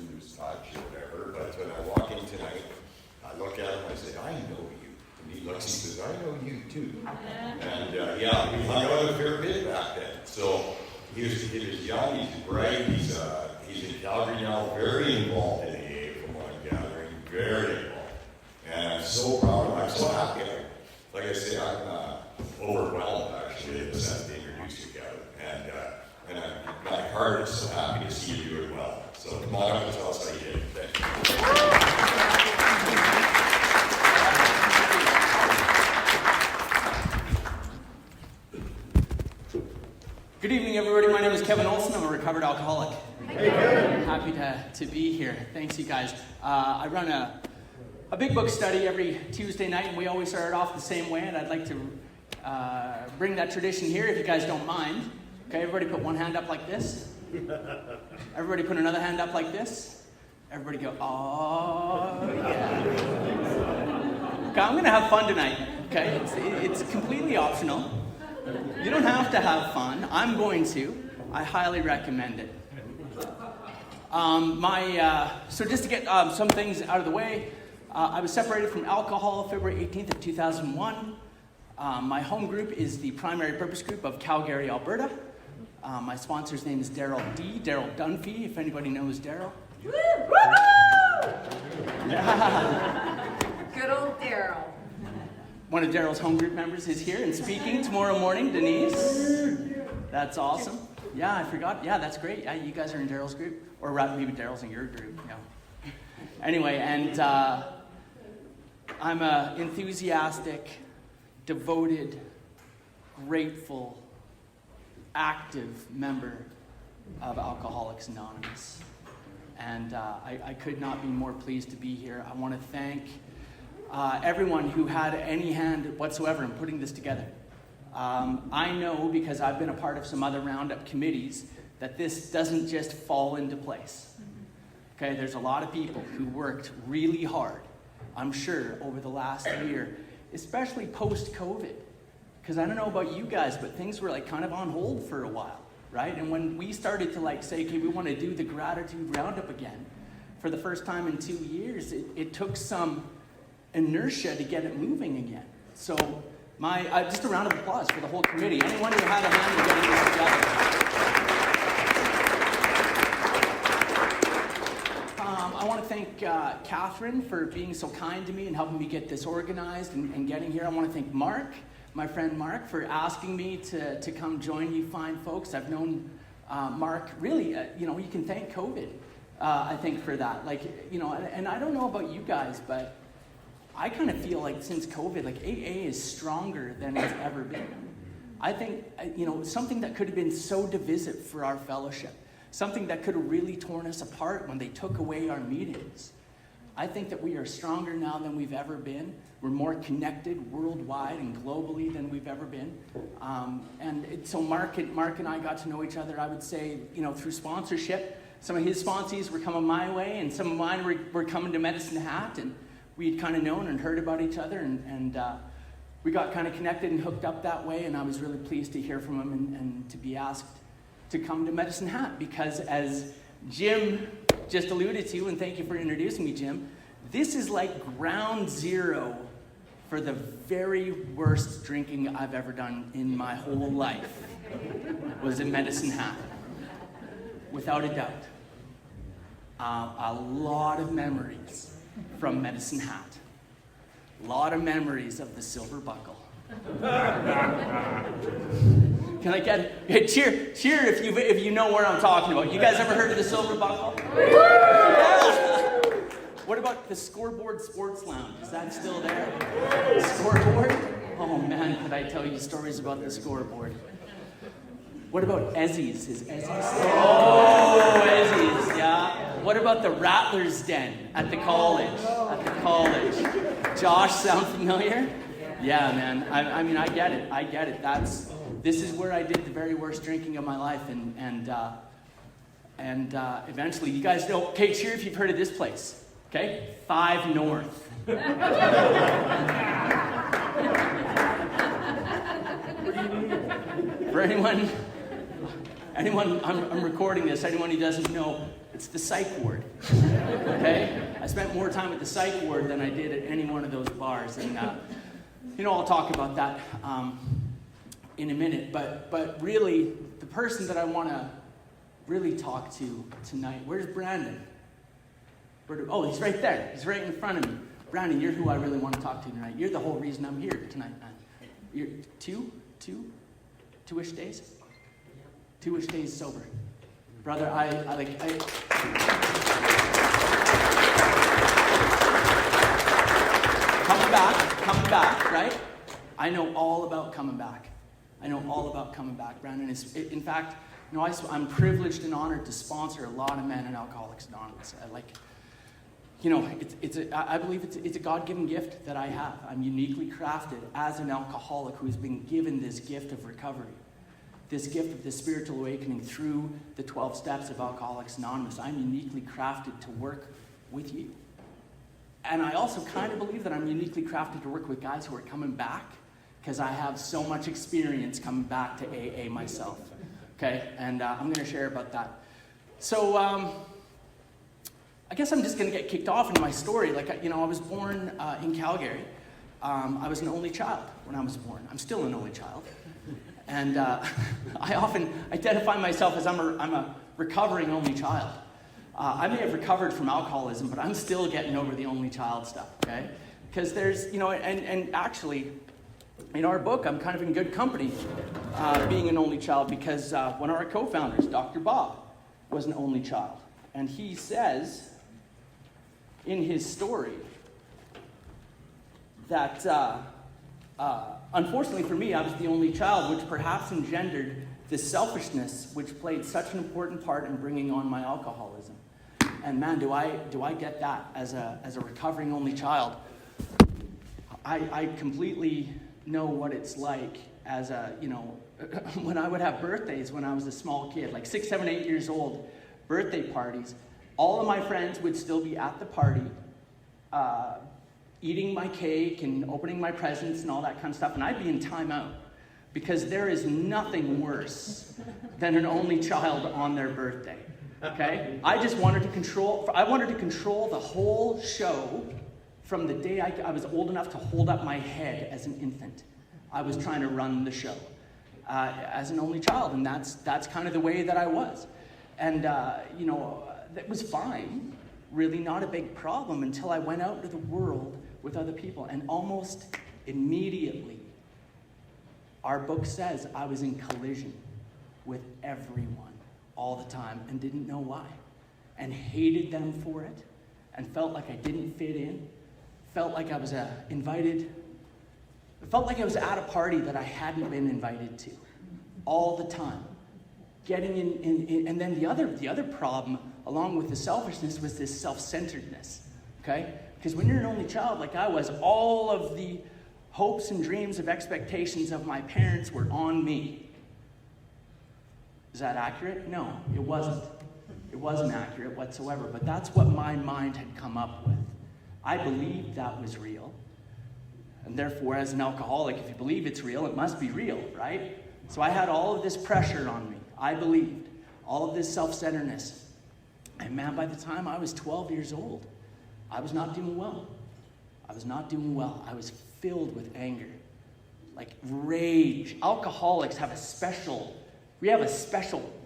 lose touch or whatever. But when I walk in tonight, I look at him, I say, I know you. And he looks, he says, I know you too. And yeah, we hung out a fair bit back then. So he was young, he's bright, he's in Calgary now, very involved in AA from what I'm gathering, very involved. And I'm so proud of him, I'm so happy. Like I say, I'm overwhelmed actually in the sense to introduce you, Kevin. And my heart is so happy to see you doing well. So come on up and tell us how you did. Thank you. Good evening, everybody. My name is Kevin Olson. I'm a recovered alcoholic. Hey, Kevin. Happy to be here. Thanks, you guys. I run a big book study every Tuesday night, and we always start off the same way, and I'd like to bring that tradition here, if you guys don't mind. Okay, everybody put one hand up like this. Everybody put another hand up like this. Everybody go, oh, yeah. Okay, I'm going to have fun tonight, okay? It's completely optional. You don't have to have fun. I'm going to. I highly recommend it. So just to get some things out of the way, I was separated from alcohol February 18th of 2001. My home group is the primary purpose group of Calgary, Alberta. My sponsor's name is Daryl Dunphy, if anybody knows Daryl. Yeah. Good old Daryl. One of Daryl's home group members is here and speaking tomorrow morning, Denise. That's awesome. Yeah, I forgot. Yeah, that's great. Yeah, you guys are in Daryl's group. Or rather, maybe Daryl's in your group. Yeah. Anyway, and I'm an enthusiastic, devoted, grateful, active member of Alcoholics Anonymous. And I could not be more pleased to be here. I want to thank everyone who had any hand whatsoever in putting this together. I know, because I've been a part of some other Roundup committees, that this doesn't just fall into place. Okay, there's a lot of people who worked really hard, I'm sure, over the last year, especially post-COVID. Because I don't know about you guys, but things were like kind of on hold for a while, right? And when we started to like say, okay, we want to do the gratitude roundup again, for the first time in 2 years, it took some inertia to get it moving again. So just a round of applause for the whole committee. Anyone who had a hand in getting this together. I want to thank Catherine for being so kind to me and helping me get this organized and getting here. I want to thank Mark, my friend Mark, for asking me to come join you fine folks. I've known Mark, really, you can thank COVID, I think, for that. And I don't know about you guys, but I kind of feel like since COVID, AA is stronger than it's ever been. I think, something that could have been so divisive for our fellowship, something that could have really torn us apart when they took away our meetings. I think that we are stronger now than we've ever been. We're more connected worldwide and globally than we've ever been. So Mark and I got to know each other, I would say, through sponsorship. Some of his sponsees were coming my way, and some of mine were coming to Medicine Hat, and we'd kind of known and heard about each other, and we got kind of connected and hooked up that way, and I was really pleased to hear from him and to be asked to come to Medicine Hat, because as Jim just alluded to, and thank you for introducing me, Jim, this is like ground zero for the very worst drinking I've ever done in my whole life, was in Medicine Hat, without a doubt. A lot of memories from Medicine Hat. A lot of memories of the silver buckle. Can I get a cheer if you know where I'm talking about? You guys ever heard of the silver buckle? Yeah. What about the Scoreboard Sports Lounge? Is that still there? Scoreboard? Oh man, could I tell you stories about the scoreboard? What about Ezzy's? Is Ezzy's still? Oh, Ezzy's, yeah. What about the Rattler's Den at the college? Josh, sound familiar? Yeah, man. I get it. This is where I did the very worst drinking of my life, and eventually, you guys know. Okay, cheer if you've heard of this place. Okay, 5 North. For anyone I'm recording this. Anyone who doesn't know, it's the psych ward. Okay? I spent more time at the psych ward than I did at any one of those bars. And, I'll talk about that in a minute. But really, the person that I want to really talk to tonight, where's Brandon? He's right there. He's right in front of me. Brandon, you're who I really want to talk to tonight. You're the whole reason I'm here tonight, man. You're two-ish days? Two-ish days sober. Brother, coming back, right? I know all about coming back. Brandon in fact, I'm privileged and honored to sponsor a lot of men in Alcoholics Anonymous. I believe it's a God-given gift that I have. I'm uniquely crafted as an alcoholic who has been given this gift of recovery, this gift of the spiritual awakening through the 12 steps of Alcoholics Anonymous. I'm uniquely crafted to work with you. And I also kind of believe that I'm uniquely crafted to work with guys who are coming back, because I have so much experience coming back to AA myself. Okay? And I'm going to share about that. So, I guess I'm just going to get kicked off into my story. I was born in Calgary. I was an only child when I was born. I'm still an only child. And I often identify myself as I'm a recovering only child. I may have recovered from alcoholism, but I'm still getting over the only child stuff, okay? Because there's, and actually, in our book, I'm kind of in good company being an only child, because one of our co-founders, Dr. Bob, was an only child. And he says in his story that, unfortunately for me, I was the only child, which perhaps engendered this selfishness, which played such an important part in bringing on my alcoholism. And man, do I get that as a recovering only child. I completely know what it's like as when I would have birthdays when I was a small kid, like 6, 7, 8 years old, birthday parties. All of my friends would still be at the party, eating my cake and opening my presents and all that kind of stuff, and I'd be in timeout, because there is nothing worse than an only child on their birthday. Okay? I wanted to control the whole show from the day I was old enough to hold up my head as an infant. I was trying to run the show as an only child, and that's kind of the way that I was. And, that was fine, really not a big problem, until I went out into the world with other people. And almost immediately, our book says I was in collision with everyone all the time and didn't know why. And hated them for it, and felt like I didn't fit in. Felt like I was felt like I was at a party that I hadn't been invited to all the time. Getting in, and then the other problem, along with the selfishness, was this self-centeredness, okay? Because when you're an only child like I was, all of the hopes and dreams of expectations of my parents were on me. Is that accurate? No, it wasn't. It wasn't accurate whatsoever, but that's what my mind had come up with. I believed that was real. And therefore, as an alcoholic, if you believe it's real, it must be real, right? So I had all of this pressure on me. I believed all of this self-centeredness. And man, by the time I was 12 years old, I was not doing well. I was filled with anger, like rage. Alcoholics have a special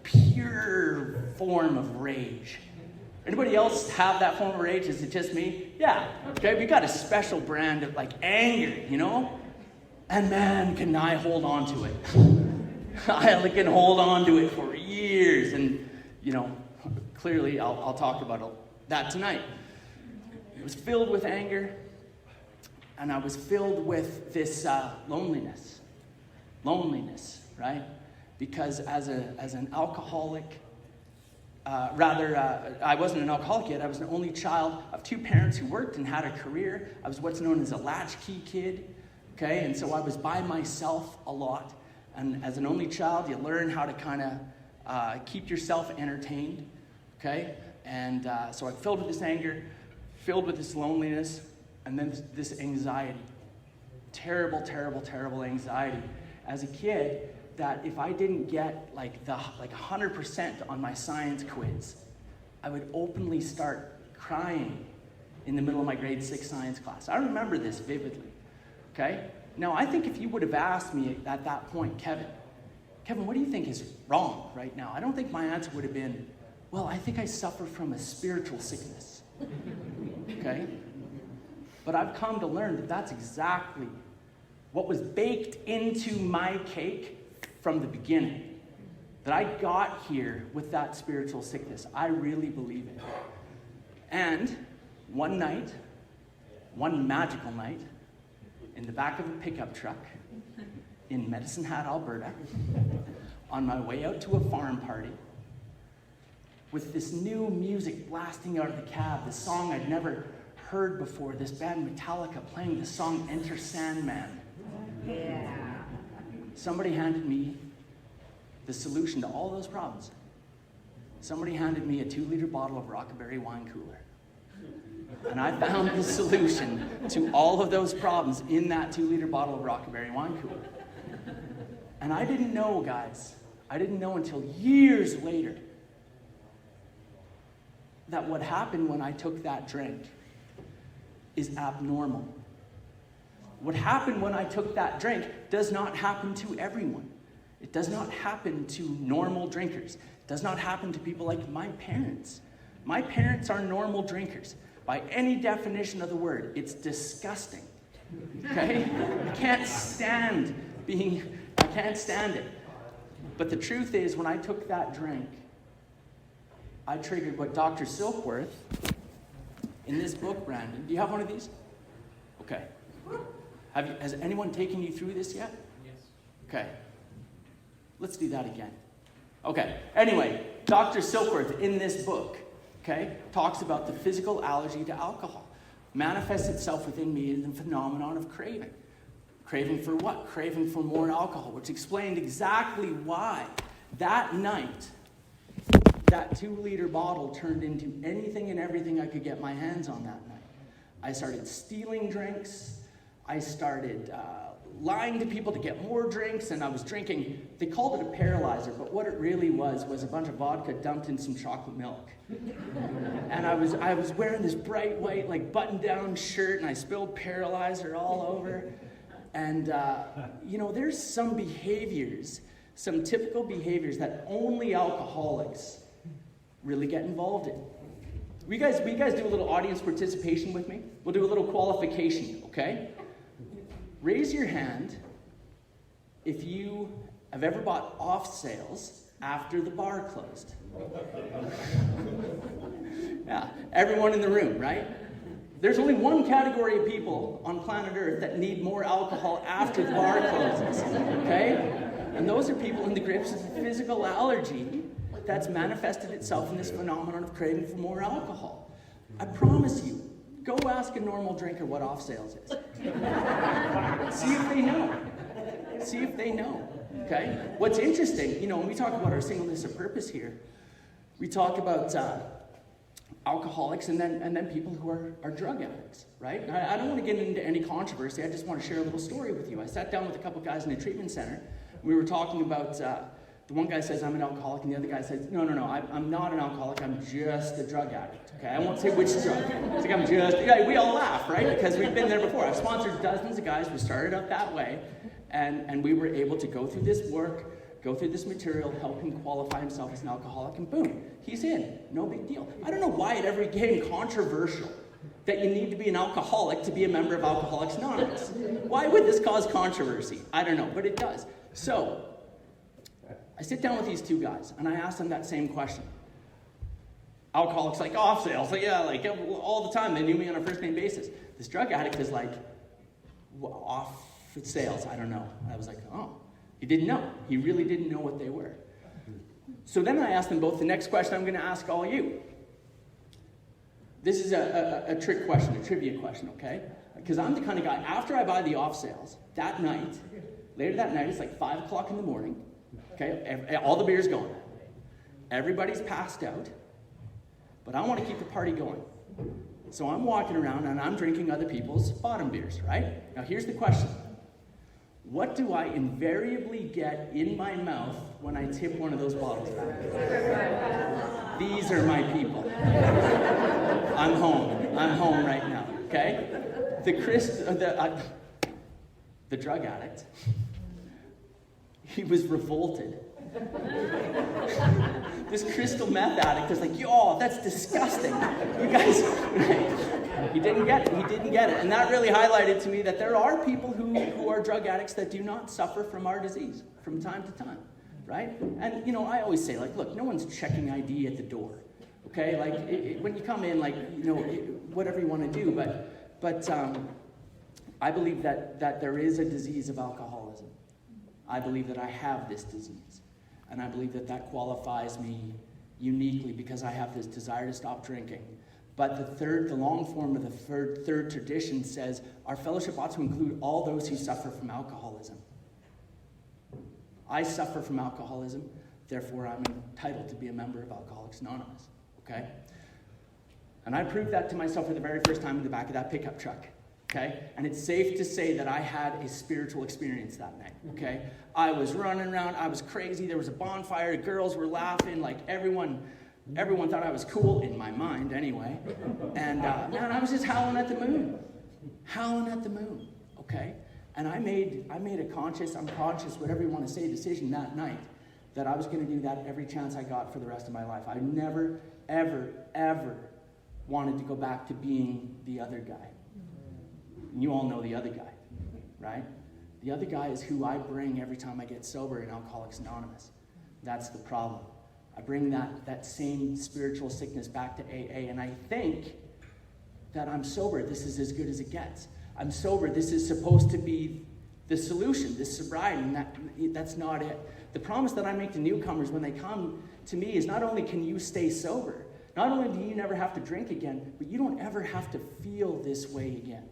pure form of rage. Anybody else have that form of rage? Is it just me? Yeah. Okay, we got a special brand of anger, And man, can I hold on to it. I can hold on to it for years, and clearly I'll talk about that tonight. It was filled with anger, and I was filled with this loneliness, right? Because as an alcoholic, I wasn't an alcoholic yet. I was an only child of two parents who worked and had a career. I was what's known as a latchkey kid, okay? And so I was by myself a lot. And as an only child, you learn how to kind of keep yourself entertained, okay? And so I'm filled with this anger, filled with this loneliness, and then this anxiety. Terrible, terrible, terrible anxiety. As a kid, that if I didn't get like 100% on my science quiz, I would openly start crying in the middle of my grade 6 science class. I remember this vividly, okay? Now, I think if you would have asked me at that point, Kevin, what do you think is wrong right now? I don't think my answer would have been, well, I think I suffer from a spiritual sickness, okay? But I've come to learn that that's exactly what was baked into my cake from the beginning. That I got here with that spiritual sickness. I really believe it. And one night, one magical night, in the back of a pickup truck in Medicine Hat, Alberta, on my way out to a farm party, with this new music blasting out of the cab, this song I'd never heard before, this band Metallica playing the song Enter Sandman. Yeah. Somebody handed me the solution to all those problems. Somebody handed me a 2-liter bottle of Rockaberry wine cooler. And I found the solution to all of those problems in that 2-liter bottle of Rockaberry wine cooler. And I didn't know, guys, I didn't know until years later that what happened when I took that drink is abnormal. What happened when I took that drink does not happen to everyone. It does not happen to normal drinkers. It does not happen to people like my parents. My parents are normal drinkers. By any definition of the word, it's disgusting. Okay? I can't stand it. But the truth is, when I took that drink, I triggered what Dr. Silkworth, in this book, Brandon, do you have one of these? Okay. Has anyone taken you through this yet? Yes. Okay. Let's do that again. Okay. Anyway, Dr. Silkworth, in this book, okay, talks about the physical allergy to alcohol. Manifests itself within me in the phenomenon of craving. Craving for what? Craving for more alcohol, which explained exactly why that night, that 2-liter bottle turned into anything and everything I could get my hands on that night. I started stealing drinks. I started lying to people to get more drinks, and I was drinking. They called it a paralyzer, but what it really was a bunch of vodka dumped in some chocolate milk. And I was wearing this bright white, like, button-down shirt, and I spilled paralyzer all over. And, there's some behaviors, some typical behaviors that only alcoholics really get involved in. Will you guys do a little audience participation with me? We'll do a little qualification, okay? Raise your hand if you have ever bought off sales after the bar closed. Yeah, everyone in the room, right? There's only one category of people on planet Earth that need more alcohol after the bar closes, okay? And those are people in the grips of a physical allergy that's manifested itself in this phenomenon of craving for more alcohol. I promise you, go ask a normal drinker what off sales is. See if they know. See if they know, okay? What's interesting, when we talk about our singleness of purpose here, we talk about alcoholics and then people who are drug addicts, right? I don't want to get into any controversy. I just want to share a little story with you. I sat down with a couple guys in a treatment center. We were talking about, the one guy says, I'm an alcoholic, and the other guy says, no, I'm not an alcoholic, I'm just a drug addict, okay? I won't say which drug. It's like we all laugh, right? Because we've been there before. I've sponsored dozens of guys who started out that way, and we were able to go through this work, go through this material, help him qualify himself as an alcoholic, and boom, he's in. No big deal. I don't know why it ever became controversial that you need to be an alcoholic to be a member of Alcoholics Anonymous. Why would this cause controversy? I don't know, but it does. So, I sit down with these two guys, and I ask them that same question. Alcoholics like off sales, all the time. They knew me on a first name basis. This drug addict is like, off sales, I don't know. I was like, oh, he didn't know. He really didn't know what they were. So then I asked them both the next question I'm going to ask all you. This is a trick question, a trivia question, okay? Because I'm the kind of guy, after I buy the off sales, that night, later that night, it's like 5 o'clock in the morning, okay? All the beer's gone. Everybody's passed out, but I want to keep the party going. So I'm walking around and I'm drinking other people's bottom beers, right? Now here's the question. what do I invariably get in my mouth when I tip one of those bottles back? These are my people. I'm home. I'm home right now, okay? The drug addict, he was revolted. This crystal meth addict is like, yo, that's disgusting. You guys, he didn't get it. He didn't get it. And that really highlighted to me that there are people who are drug addicts that do not suffer from our disease from time to time, right? And, I always say, like, look, no one's checking ID at the door, okay? Like, when you come in, like, whatever you want to do, but I believe that there is a disease of alcoholism. I believe that I have this disease. And I believe that qualifies me uniquely because I have this desire to stop drinking. But the long form of the third tradition says our fellowship ought to include all those who suffer from alcoholism. I suffer from alcoholism, therefore I'm entitled to be a member of Alcoholics Anonymous, okay? And I proved that to myself for the very first time in the back of that pickup truck. Okay? And it's safe to say that I had a spiritual experience that night, okay? I was running around, I was crazy, there was a bonfire, the girls were laughing, like everyone thought I was cool, in my mind anyway. And man, I was just howling at the moon, okay? And I made a conscious, unconscious, whatever you want to say, decision that night that I was going to do that every chance I got for the rest of my life. I never, ever, ever wanted to go back to being the other guy. And you all know the other guy, right? The other guy is who I bring every time I get sober in Alcoholics Anonymous. That's the problem. I bring that same spiritual sickness back to AA, and I think that I'm sober. This is as good as it gets. I'm sober. This is supposed to be the solution, this sobriety, and that's not it. The promise that I make to newcomers when they come to me is not only can you stay sober, not only do you never have to drink again, but you don't ever have to feel this way again.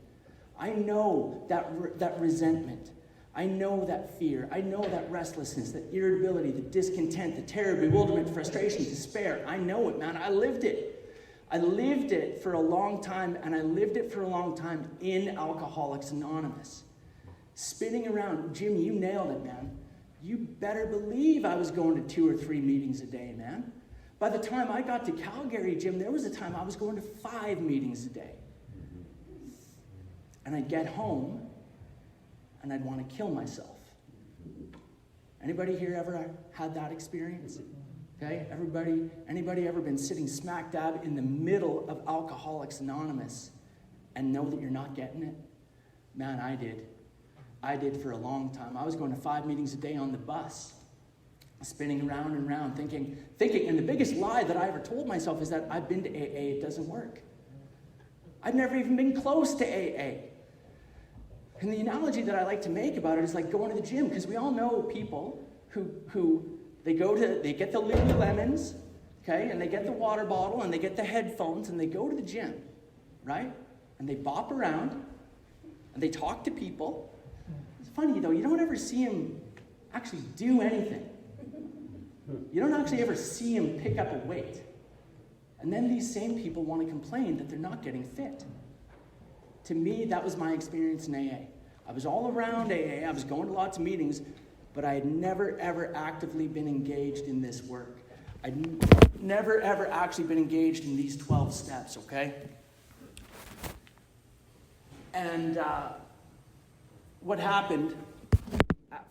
I know that resentment. I know that fear. I know that restlessness, that irritability, the discontent, the terror, bewilderment, frustration, despair. I know it, man. I lived it. I lived it for a long time, and I lived it for a long time in Alcoholics Anonymous. Spinning around. Jim, you nailed it, man. You better believe I was going to 2 or 3 meetings a day, man. By the time I got to Calgary, Jim, there was a time I was going to 5 meetings a day. And I'd get home, and I'd want to kill myself. Anybody here ever had that experience? Okay, anybody ever been sitting smack dab in the middle of Alcoholics Anonymous and know that you're not getting it? Man, I did. I did for a long time. I was going to 5 meetings a day on the bus, spinning around and around, thinking, and the biggest lie that I ever told myself is that I've been to AA, it doesn't work. I've never even been close to AA. And the analogy that I like to make about it is like going to the gym, because we all know people who they get the Lululemons, okay, and they get the water bottle, and they get the headphones, and they go to the gym, right? And they bop around, and they talk to people. It's funny, though, you don't ever see them actually do anything. You don't actually ever see them pick up a weight. And then these same people want to complain that they're not getting fit. To me, that was my experience in AA. I was all around AA. I was going to lots of meetings, but I had never, ever actively been engaged in this work. I'd never, ever actually been engaged in these 12 steps, okay? And what happened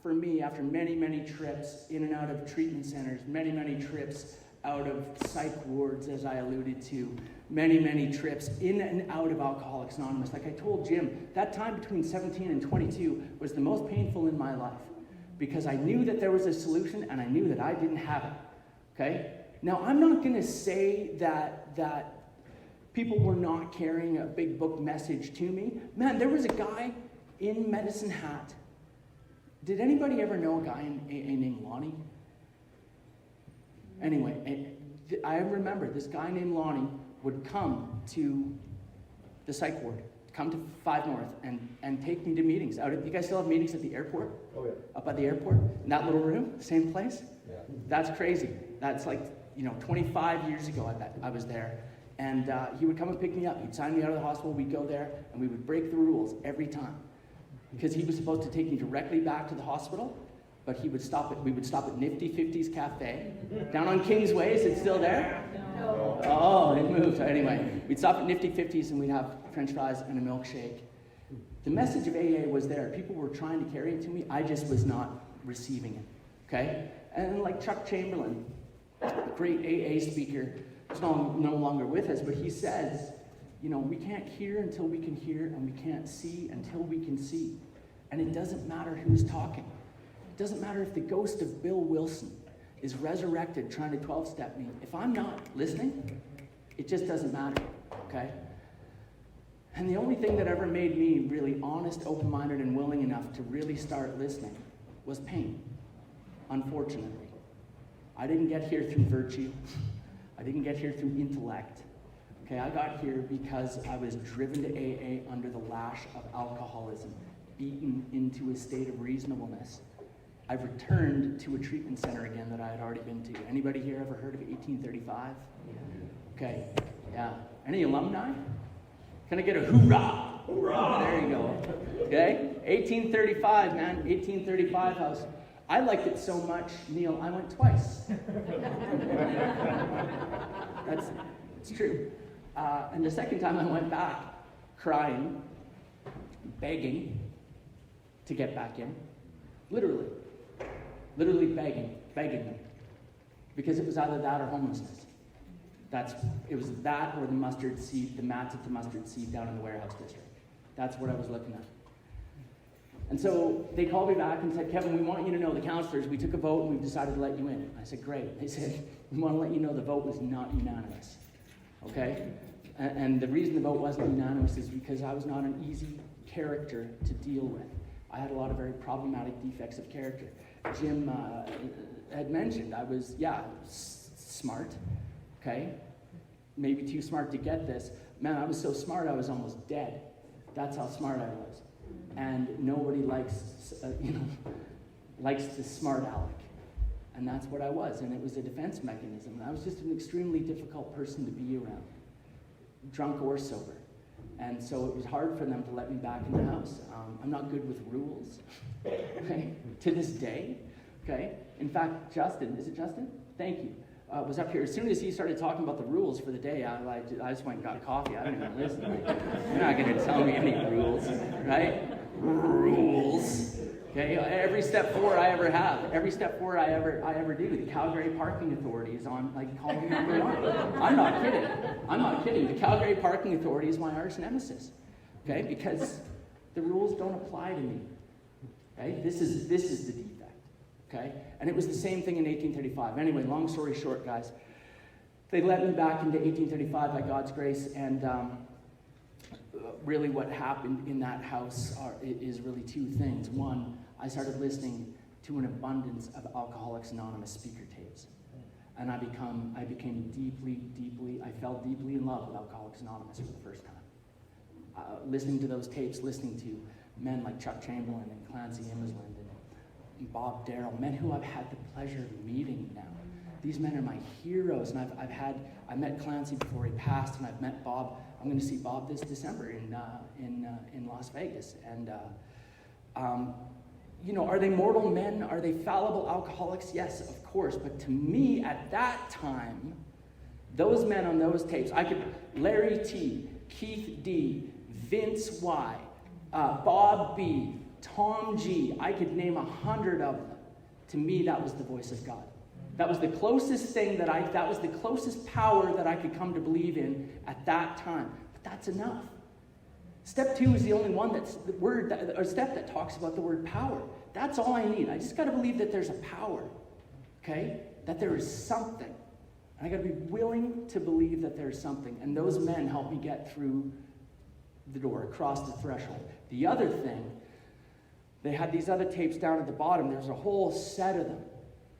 for me after many, many trips in and out of treatment centers, many, many trips out of psych wards, as I alluded to, many, many trips in and out of Alcoholics Anonymous. Like I told Jim, that time between 17 and 22 was the most painful in my life because I knew that there was a solution and I knew that I didn't have it, okay? Now, I'm not going to say that people were not carrying a big book message to me. Man, there was a guy in Medicine Hat. Did anybody ever know a guy named Lonnie? Anyway, I remember this guy named Lonnie would come to the psych ward, come to 5 North, and take me to meetings. You guys still have meetings at the airport? Oh, yeah. Up at the airport? In that little room? Same place? Yeah. That's crazy. That's like, 25 years ago I bet I was there. And he would come and pick me up. He'd sign me out of the hospital. We'd go there, and we would break the rules every time. because he was supposed to take me directly back to the hospital, but we would stop at Nifty 50s Cafe down on Kingsway. Is it still there? No. Oh, it moved. Anyway, we'd stop at Nifty 50s and we'd have French fries and a milkshake. The message of AA was there. People were trying to carry it to me. I just was not receiving it. Okay? And like Chuck Chamberlain, a great AA speaker, is no longer with us, but he says, we can't hear until we can hear, and we can't see until we can see. And it doesn't matter who's talking. It doesn't matter if the ghost of Bill Wilson is resurrected trying to 12-step me. If I'm not listening, it just doesn't matter, okay? And the only thing that ever made me really honest, open-minded, and willing enough to really start listening was pain, unfortunately. I didn't get here through virtue. I didn't get here through intellect. Okay, I got here because I was driven to AA under the lash of alcoholism, beaten into a state of reasonableness. I've returned to a treatment center again that I had already been to. Anybody here ever heard of 1835? Okay, yeah. Any alumni? Can I get a hoorah? Hoorah! There you go. Okay, 1835, man, 1835 house. I liked it so much, Neil, I went twice. It's true. And the second time I went back, crying, begging to get back in. Literally begging them. Because it was either that or homelessness. It was that or the mustard seed, the mats at the mustard seed down in the warehouse district. That's what I was looking at. And so they called me back and said, Kevin, we want you to know the counselors, we took a vote and we've decided to let you in. I said, great. They said, we want to let you know the vote was not unanimous. Okay? And the reason the vote wasn't unanimous is because I was not an easy character to deal with. I had a lot of very problematic defects of character. Jim had mentioned I was, smart, okay? Maybe too smart to get this. Man, I was so smart I was almost dead. That's how smart I was. And nobody likes the smart aleck. And that's what I was, and it was a defense mechanism. And I was just an extremely difficult person to be around, drunk or sober. And so it was hard for them to let me back in the house. I'm not good with rules, okay, to this day, okay? In fact, Justin, is it Justin? Thank you. Was up here. As soon as he started talking about the rules for the day, I just went and got coffee. I didn't even listen. You're not going to tell me any rules, right? Rules. Okay, every step forward I ever have, every step forward I ever do, the Calgary Parking Authority is on, calling number one. I'm not kidding. The Calgary Parking Authority is my arch nemesis, okay, because the rules don't apply to me, okay? This is the defect, okay? And it was the same thing in 1835. Anyway, long story short, guys, they let me back into 1835 by God's grace, and really what happened in that house is really two things. One, I started listening to an abundance of Alcoholics Anonymous speaker tapes. And I became deeply, I fell deeply in love with Alcoholics Anonymous for the first time. Listening to those tapes, listening to men like Chuck Chamberlain and Clancy Immersland and Bob Darrell, men who I've had the pleasure of meeting now. These men are my heroes, and I met Clancy before he passed, and I've met Bob. I'm going to see Bob this December in Las Vegas. And are they mortal men? Are they fallible alcoholics? Yes, of course. But to me, at that time, those men on those tapes, Larry T, Keith D, Vince Y, Bob B, Tom G, I could name 100 of them. To me, that was the voice of God. That was the closest that was the closest power that I could come to believe in at that time. But that's enough. Step 2 is the only one step that talks about the word power. That's all I need. I just got to believe that there's a power, okay? That there is something. And I got to be willing to believe that there's something. And those men helped me get through the door, across the threshold. The other thing, they had these other tapes down at the bottom. There's a whole set of them.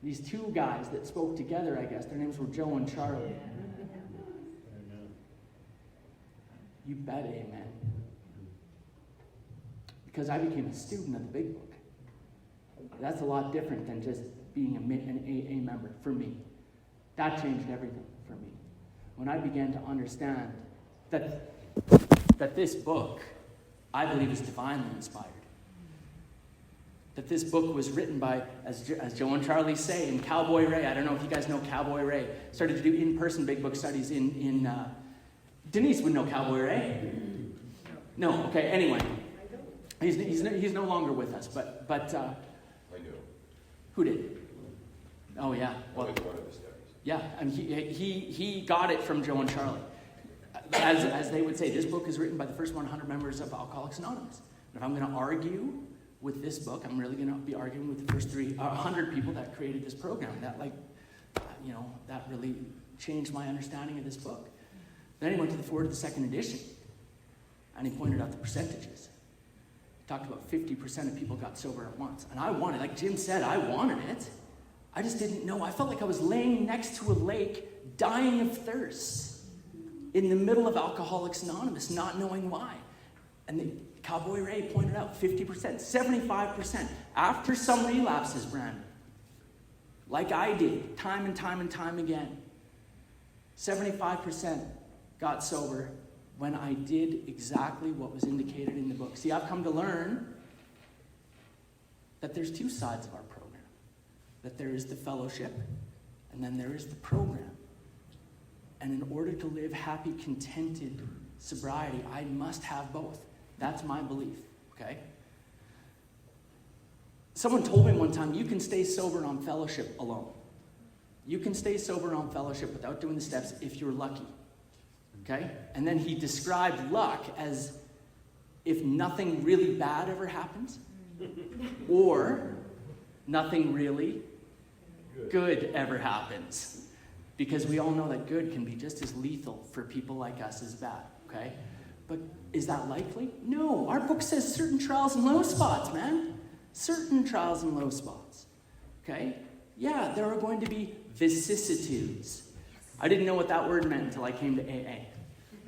These two guys that spoke together, I guess. Their names were Joe and Charlie. You bet, amen. Because I became a student of the Big Book. That's a lot different than just being an AA member for me. That changed everything for me. When I began to understand that this book, I believe, is divinely inspired. that this book was written by, as Joe and Charlie say, and Cowboy Ray. I don't know if you guys know Cowboy Ray. Started to do in-person big book studies in Denise would know Cowboy Ray. No, okay, anyway. He's no longer with us, but I do. Who did? Oh, yeah. Well, One of the studies. yeah, and he got it from Joe and Charlie. As they would say, this book is written by the first 100 members of Alcoholics Anonymous. And if I'm going to argue with this book, I'm really going to be arguing with the first 100 people that created this program. That, that really changed my understanding of this book. Then he went to the forward of the second edition, and he pointed out the percentages. He talked about 50% of people got sober at once. And I wanted, like Jim said, I wanted it. I just didn't know. I felt like I was laying next to a lake, dying of thirst, in the middle of Alcoholics Anonymous, not knowing why. And the Cowboy Ray pointed out 50%, 75%. After some relapses, Brandon, like I did, time and time and time again, 75% got sober when I did exactly what was indicated in the book. See, I've come to learn that there's two sides of our program. That there is the fellowship, and then there is the program. And in order to live happy, contented sobriety, I must have both. That's my belief, okay? Someone told me one time, you can stay sober on fellowship alone. You can stay sober on fellowship without doing the steps if you're lucky, okay? And then he described luck as if nothing really bad ever happens, or nothing really good ever happens. Because we all know that good can be just as lethal for people like us as bad, okay? But is that likely? No. Our book says certain trials and low spots, man. Certain trials and low spots, okay? Yeah, there are going to be vicissitudes. I didn't know what that word meant until I came to AA,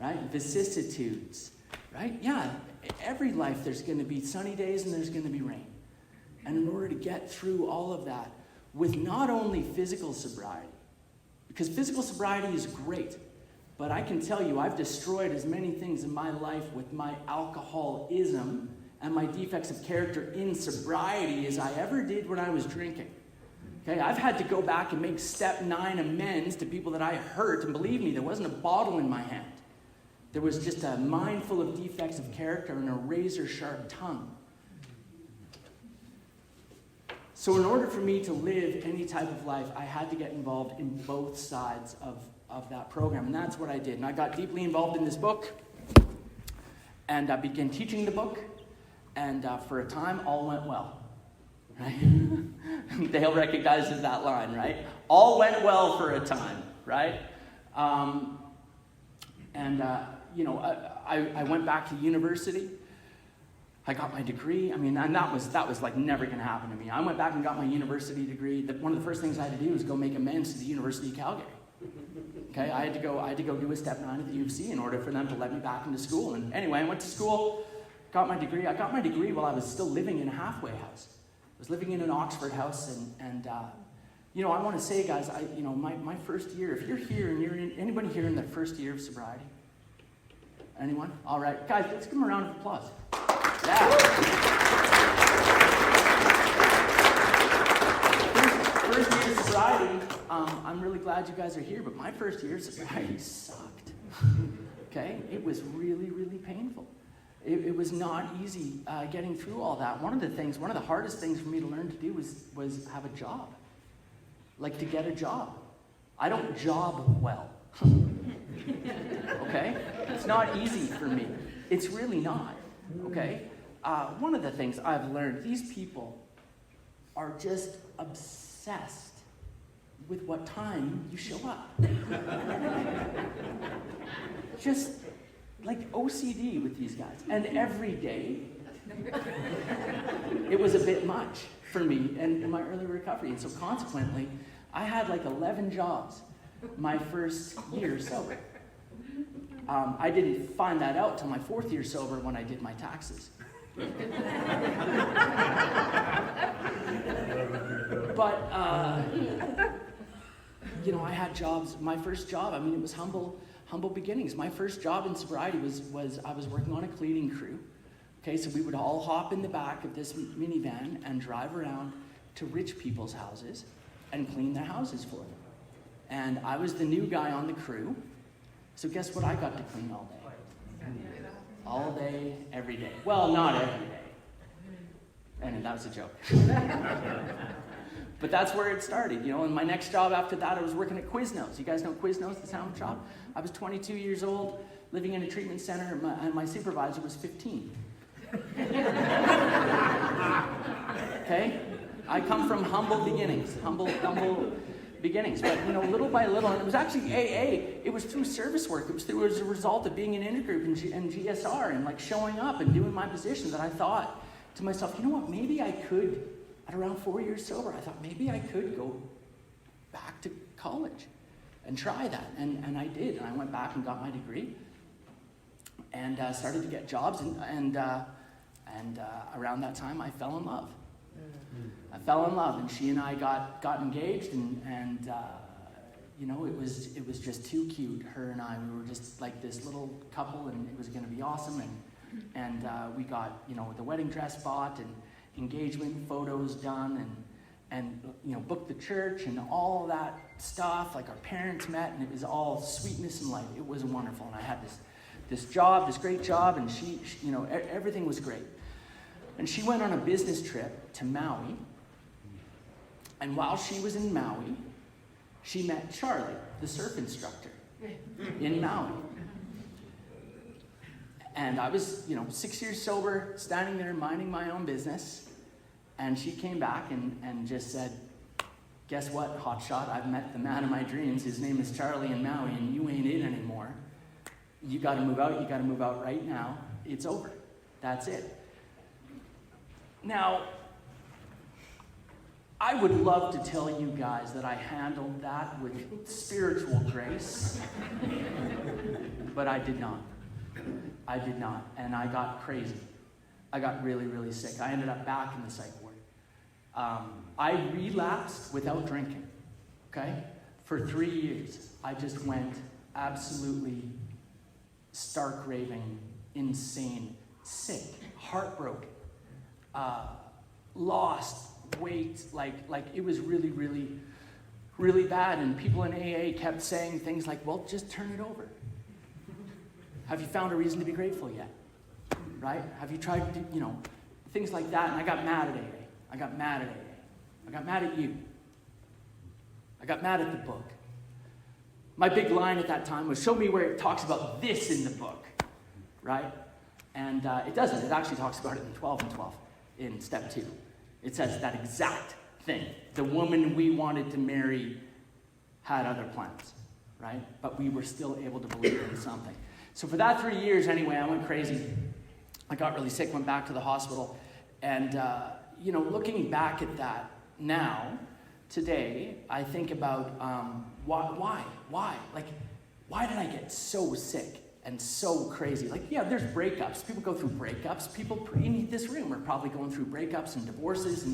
right? Vicissitudes, right? Yeah, every life there's going to be sunny days and there's going to be rain. And in order to get through all of that with not only physical sobriety, because physical sobriety is great, but I can tell you I've destroyed as many things in my life with my alcoholism and my defects of character in sobriety as I ever did when I was drinking. Okay, I've had to go back and make step 9 amends to people that I hurt, and believe me, there wasn't a bottle in my hand. There was just a mind full of defects of character and a razor-sharp tongue. So in order for me to live any type of life, I had to get involved in both sides of that program. And that's what I did. And I got deeply involved in this book. And I began teaching the book. And for a time, all went well. Right? Dale recognizes that line, right? All went well for a time, right? I went back to university. I got my degree. I mean, and that was like never going to happen to me. I went back and got my university degree. One of the first things I had to do was go make amends to the University of Calgary. Okay, I had to go do a step 9 at the U of C in order for them to let me back into school. And anyway, I went to school, got my degree. I got my degree while I was still living in a halfway house. I was living in an Oxford house, and I want to say, guys, my first year. If you're here and anybody here in their first year of sobriety? Anyone? All right, guys, let's give them a round of applause. Yeah. First year of sobriety, I'm really glad you guys are here, but my first year of sobriety sucked. Okay? It was really, really painful. It was not easy getting through all that. One of the hardest things for me to learn to do was have a job. Like to get a job. I don't job well. Okay? It's not easy for me. It's really not. Okay? One of the things I've learned, these people are just obsessed with what time you show up. Just like OCD with these guys. And every day, it was a bit much for me in my early recovery. And so consequently, I had like 11 jobs my first year sober. I didn't find that out till my 4th year sober when I did my taxes. But, I had jobs. My first job, it was humble beginnings. My first job in sobriety was I was working on a cleaning crew. Okay, so we would all hop in the back of this minivan and drive around to rich people's houses and clean their houses for them. And I was the new guy on the crew, so guess what I got to clean all day? All day, every day. Well, not every day. And that was a joke. But that's where it started, and my next job after that, I was working at Quiznos. You guys know Quiznos, the sandwich shop? I was 22 years old, living in a treatment center, and my supervisor was 15. Okay? I come from humble beginnings, humble beginnings. But, little by little, and it was actually AA, it was through service work. It was a result of being in intergroup and GSR and showing up and doing my position that I thought to myself, you know what, maybe I could, at around 4 years sober, I thought maybe I could go back to college and try that. And I did. And I went back and got my degree and started to get jobs. And around that time, I fell in love. I fell in love, and she and I got engaged, and it was just too cute. Her and I, we were just like this little couple, and it was going to be awesome. And we got the wedding dress bought and engagement photos done, and booked the church and all that stuff. Like our parents met, and it was all sweetness and light. It was wonderful, and I had this job, this great job, and she everything was great. And she went on a business trip to Maui. And while she was in Maui, she met Charlie, the surf instructor, in Maui. And I was, 6 years sober, standing there minding my own business. And she came back and just said, guess what, hotshot? I've met the man of my dreams. His name is Charlie in Maui, and you ain't in anymore. You got to move out. You got to move out right now. It's over. That's it. Now, I would love to tell you guys that I handled that with spiritual grace, but I did not. I did not, and I got crazy. I got really, really sick. I ended up back in the psych ward. I relapsed without drinking, okay? For 3 years, I just went absolutely stark raving, insane, sick, heartbroken. Lost weight, like it was really, really, really bad. And people in AA kept saying things like, well, just turn it over. Have you found a reason to be grateful yet? Right? Have you tried to do, things like that? And I got mad at AA. I got mad at AA. I got mad at you. I got mad at the book. My big line at that time was, show me where it talks about this in the book. Right? And it doesn't. It actually talks about it in 12 and 12. In step 2. It says that exact thing. The woman we wanted to marry had other plans, right? But we were still able to believe in something. So for that 3 years anyway, I went crazy. I got really sick, went back to the hospital. And, looking back at that now, today, I think about why? Like, why did I get so sick? And so crazy. There's breakups. People go through breakups. People in this room are probably going through breakups and divorces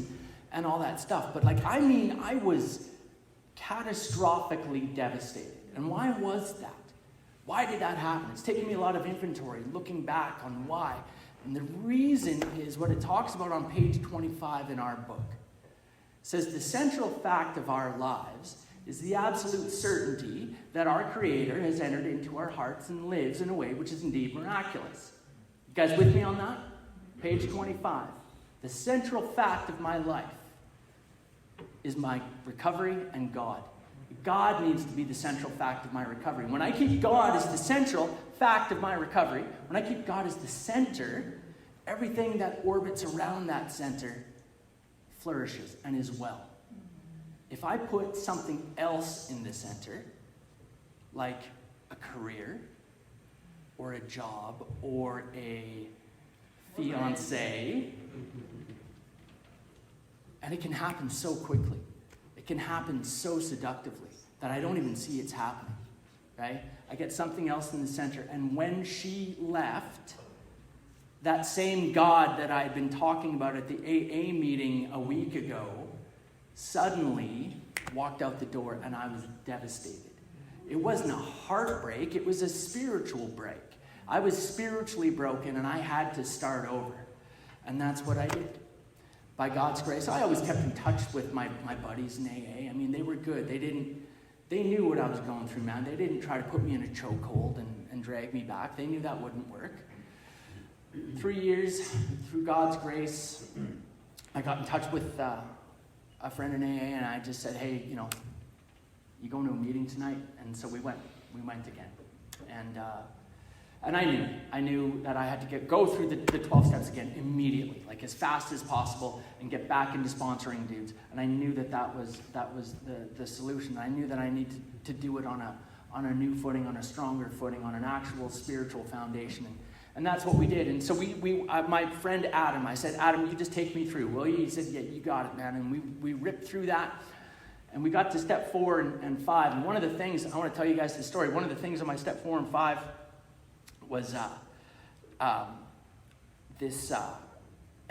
and all that stuff. But I was catastrophically devastated. And why was that? Why did that happen? It's taken me a lot of inventory, looking back on why. And the reason is what it talks about on page 25 in our book. It says, the central fact of our lives is the absolute certainty that our Creator has entered into our hearts and lives in a way which is indeed miraculous. You guys with me on that? Page 25. The central fact of my life is my recovery and God. God needs to be the central fact of my recovery. When I keep God as the central fact of my recovery, when I keep God as the center, everything that orbits around that center flourishes and is well. If I put something else in the center, like a career, or a job, or a fiancé, and it can happen so quickly, it can happen so seductively, that I don't even see it's happening, right? I get something else in the center, and when she left, that same God that I had been talking about at the AA meeting a week ago, suddenly walked out the door, and I was devastated. It wasn't a heartbreak, it was a spiritual break. I was spiritually broken, and I had to start over. And that's what I did. By God's grace, I always kept in touch with my buddies in AA. I mean, they were good. They knew what I was going through, man. They didn't try to put me in a chokehold and drag me back. They knew that wouldn't work. 3 years, through God's grace, I got in touch with a friend in AA, and I just said, hey, you going to a meeting tonight? And so we went again. And I knew that I had to go through the 12 steps again immediately, like as fast as possible, and get back into sponsoring dudes. And I knew that was the solution. I knew that I needed to do it on a new footing, on a stronger footing, on an actual spiritual foundation. And that's what we did. And so my friend Adam, I said, Adam, you just take me through, will you? He said, yeah, you got it, man. And we ripped through that. And we got to step 4 and 5. And one of the things, I want to tell you guys this story. One of the things on my step 4 and 5 was this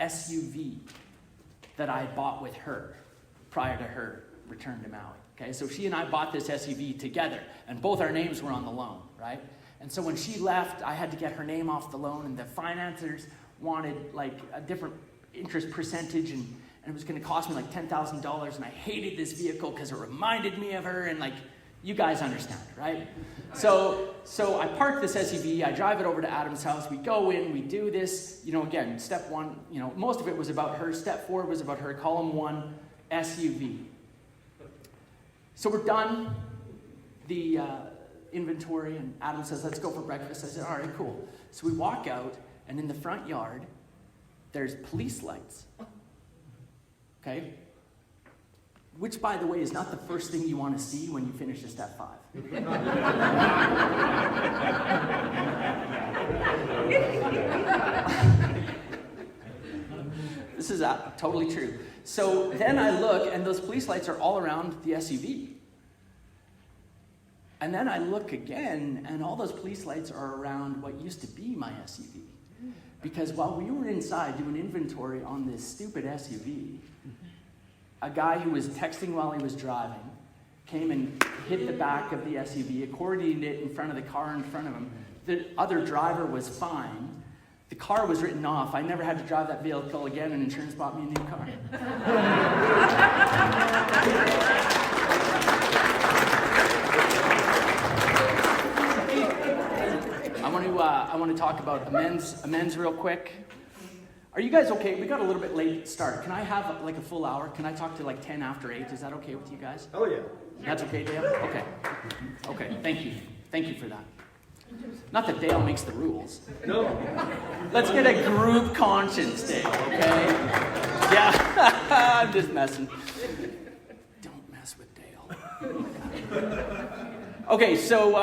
SUV that I bought with her prior to her return to Maui. Okay, so she and I bought this SUV together, and both our names were on the loan, right? And so when she left, I had to get her name off the loan, and the financiers wanted like a different interest percentage, and it was going to cost me like $10,000, and I hated this vehicle because it reminded me of her, and like, you guys understand, right? So I parked this SUV, I drive it over to Adam's house, we go in, we do this, again, step 1, most of it was about her, step 4 was about her, column 1, SUV. So we're done the inventory, and Adam says, let's go for breakfast. I said, all right, cool. So we walk out, and in the front yard, there's police lights. Okay? Which, by the way, is not the first thing you want to see when you finish a step 5. This is totally true. So then I look, and those police lights are all around the SUV. And then I look again, and all those police lights are around what used to be my SUV. Because while we were inside doing inventory on this stupid SUV, a guy who was texting while he was driving came and hit the back of the SUV, accordioned it in front of the car in front of him. The other driver was fine. The car was written off. I never had to drive that vehicle again, and insurance bought me a new car. I want to talk about amends real quick. Are you guys okay? We got a little bit late start. Can I have like a full hour? Can I talk to like 10 after 8? Is that okay with you guys? Oh, yeah. That's okay, Dale? Okay. Okay, thank you. Thank you for that. Not that Dale makes the rules. No. Let's get a group conscience, Dale, okay? Yeah, I'm just messing. Don't mess with Dale. Okay, so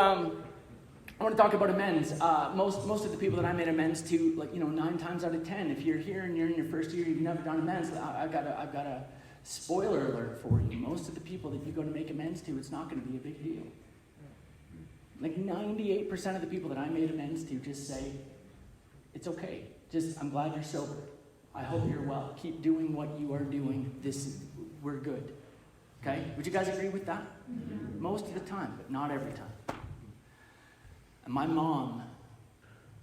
I want to talk about amends. Most of the people that I made amends to, 9 times out of 10, if you're here and you're in your first year, you've never done amends, I've got a spoiler alert for you. Most of the people that you go to make amends to, it's not going to be a big deal. Like 98% of the people that I made amends to just say, it's okay. I'm glad you're sober. I hope you're well. Keep doing what you are doing. We're good. Okay? Would you guys agree with that? Mm-hmm. Most of the time, but not every time. And my mom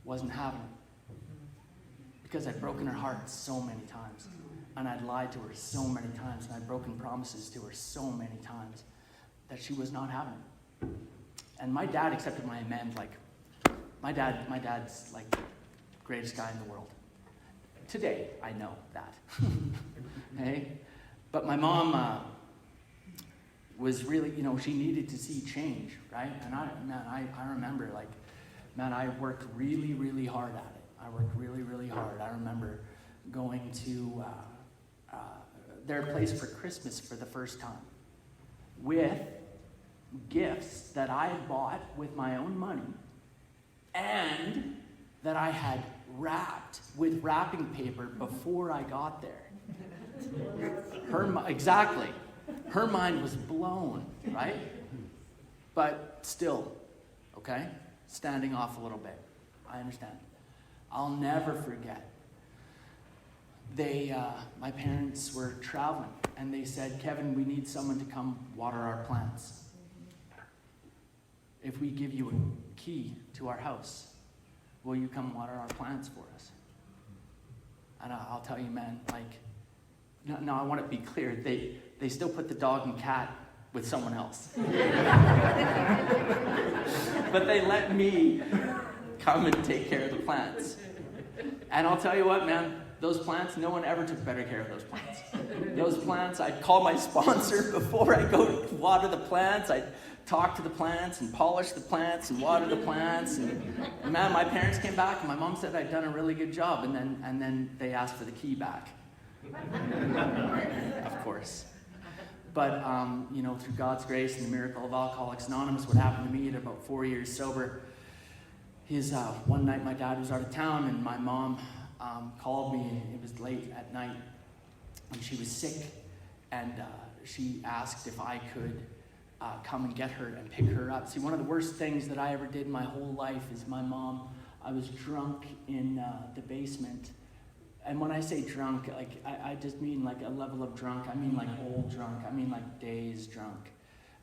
wasn't having it because I'd broken her heart so many times, and I'd lied to her so many times, and I'd broken promises to her so many times that she was not having it. And my dad accepted my amend. Like, my dad's like the greatest guy in the world. Today, I know that. Okay? But my mom was really, she needed to see change, right? And I remember, I worked really, really hard at it. I worked really, really hard. I remember going to their place for Christmas for the first time with gifts that I had bought with my own money and that I had wrapped with wrapping paper before I got there. Exactly. Her mind was blown, right? But still, okay? Standing off a little bit. I understand. I'll never forget. My parents were traveling, and they said, Kevin, we need someone to come water our plants. If we give you a key to our house, will you come water our plants for us? And I'll tell you, man, like, no, I want to be clear. They still put the dog and cat with someone else. But they let me come and take care of the plants. And I'll tell you what, man, those plants, no one ever took better care of those plants. Those plants, I'd call my sponsor before I go to water the plants. I'd talk to the plants and polish the plants and water the plants. And man, my parents came back and my mom said I'd done a really good job. And then they asked for the key back. Of course. But, through God's grace and the miracle of Alcoholics Anonymous, what happened to me at about 4 years sober is one night my dad was out of town and my mom called me. It was late at night and she was sick. And she asked if I could come and get her and pick her up. See, one of the worst things that I ever did in my whole life is my mom, I was drunk in the basement. And when I say drunk, like I just mean like a level of drunk. I mean like old drunk. I mean like days drunk.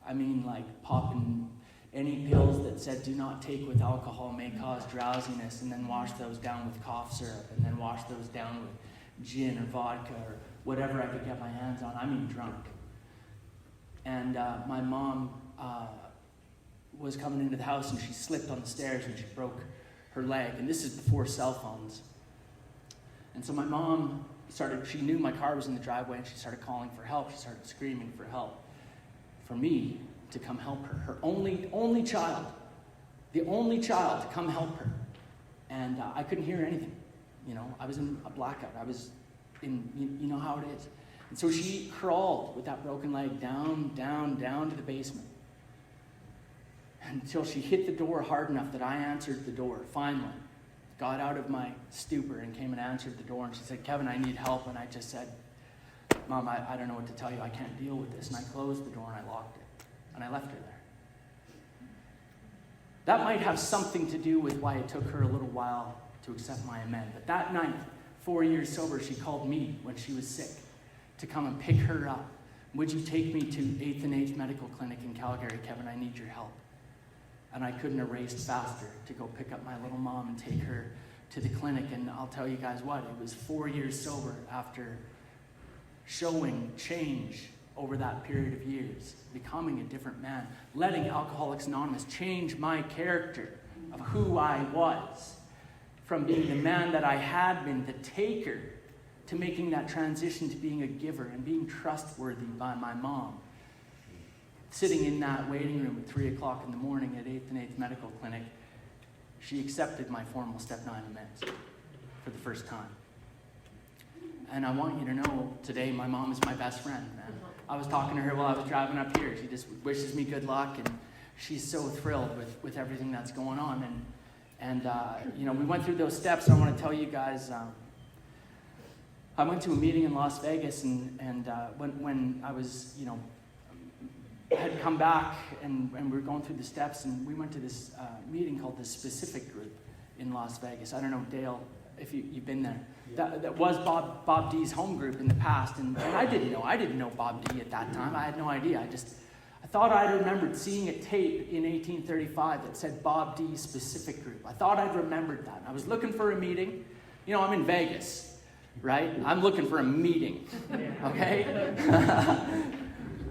I mean like popping any pills that said do not take with alcohol may cause drowsiness, and then wash those down with cough syrup, and then wash those down with gin or vodka or whatever I could get my hands on. I mean drunk. And my mom was coming into the house and she slipped on the stairs and she broke her leg. And this is before cell phones. And so my mom she knew my car was in the driveway and she started calling for help. She started screaming for help, for me to come help her. Her only child, the only child to come help her. And I couldn't hear anything. I was in a blackout. I was in, you know how it is. And so she crawled with that broken leg down to the basement until she hit the door hard enough that I answered the door, finally. Got out of my stupor and came and answered the door. And she said, "Kevin, I need help." And I just said, "Mom, I don't know what to tell you. I can't deal with this." And I closed the door and I locked it. And I left her there. That might have something to do with why it took her a little while to accept my amend. But that night, 4 years sober, she called me when she was sick to come and pick her up. "Would you take me to 8th and 8th Medical Clinic in Calgary, Kevin? I need your help." And I couldn't have raced faster to go pick up my little mom and take her to the clinic. And I'll tell you guys what, it was 4 years sober after showing change over that period of years, becoming a different man, letting Alcoholics Anonymous change my character of who I was, from being the man that I had been, the taker, to making that transition to being a giver and being trustworthy by my mom. Sitting in that waiting room at 3 o'clock in the morning at 8th and 8th Medical Clinic, she accepted my formal Step 9 amends for the first time. And I want you to know today my mom is my best friend, man. I was talking to her while I was driving up here. She just wishes me good luck, and she's so thrilled with everything that's going on. And we went through those steps. I want to tell you guys, I went to a meeting in Las Vegas, and when I was, had come back and we were going through the steps, and we went to this meeting called the Specific Group in Las Vegas. I don't know, Dale, if you've been there. That was Bob D's home group in the past, and I didn't know Bob D at that time. I had no idea. I thought I remembered seeing a tape in 1835 that said Bob D Specific Group. I thought I'd remembered that. I was looking for a meeting. I'm in Vegas, right? I'm looking for a meeting, okay?